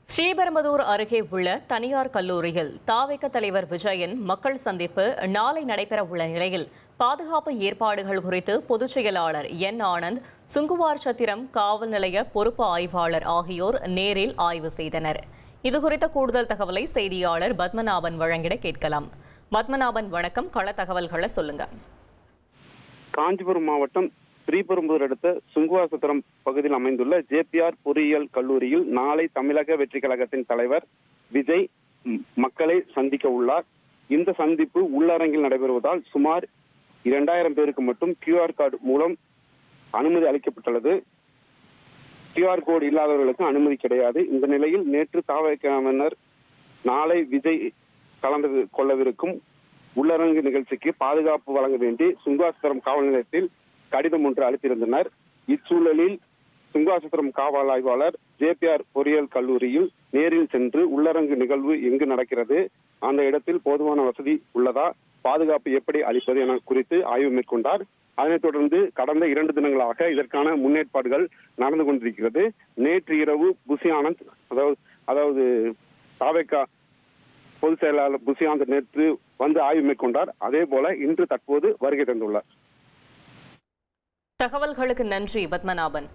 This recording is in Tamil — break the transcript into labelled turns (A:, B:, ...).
A: ஸ்ரீபெரும்புதூர் அருகே உள்ள தனியார் கல்லூரியில் தாவேக தலைவர் விஜயன் மக்கள் சந்திப்பு நாளை நடைபெற உள்ள நிலையில் பாதுகாப்பு ஏற்பாடுகள் குறித்து பொதுச் செயலாளர் என் ஆனந்த், சுங்குவார் சத்திரம் காவல் நிலைய பொறுப்பு ஆய்வாளர் ஆகியோர் நேரில் ஆய்வு செய்தனர். இதுகுறித்த கூடுதல் தகவலை செய்தியாளர் பத்மநாபன் வழங்கிட கேட்கலாம். பத்மநாபன், வணக்கம். கள தகவல்களை சொல்லுங்க.
B: காஞ்சிபுரம் மாவட்டம் ஸ்ரீபெரும்புதூர் அடுத்த சுங்குவாசத்திரம் பகுதியில் அமைந்துள்ள ஜேபிஆர் பொறியியல் கல்லூரியில் நாளை தமிழக வெற்றி கழகத்தின் தலைவர் விஜய் மக்களை சந்திக்க உள்ளார். இந்த சந்திப்பு உள்ளரங்கில் நடைபெறுவதால் சுமார் 2000 பேருக்கு மட்டும் QR கார்டு மூலம் அனுமதி அளிக்கப்பட்டுள்ளது. QR கோடு இல்லாதவர்களுக்கு அனுமதி கிடையாது. இந்த நிலையில் நேற்று தாவேகவினர் நாளை விஜய் கலந்து கொள்ளவிருக்கும் உள்ளரங்கு நிகழ்ச்சிக்கு பாதுகாப்பு வழங்க வேண்டி சுங்குவாசத்திரம் காவல் நிலையத்தில் கடிதம் ஒன்று அளித்திருந்தனர். இச்சூழலில் சுங்குவாசத்திரம் காவல் ஆய்வாளர் ஜேபிஆர் பொறியியல் கல்லூரியில் நேரில் சென்று உள்ளரங்கு நிகழ்வு எங்கு நடக்கிறது, அந்த இடத்தில் போதுமான வசதி உள்ளதா, பாதுகாப்பு எப்படி அளிப்பது என குறித்து ஆய்வு மேற்கொண்டார். அதனைத் தொடர்ந்து கடந்த 2 தினங்களாக இதற்கான முன்னேற்பாடுகள் நடந்து கொண்டிருக்கிறது. நேற்று இரவு புசி ஆனந்த் அதாவது தாவேகா பொதுச் செயலாளர் புசி ஆனந்த் நேற்று வந்து ஆய்வு மேற்கொண்டார். அதே போல இன்று தற்போது வருகை தந்துள்ளார்.
A: தகவல்களுக்கு நன்றி பத்மநாபன்.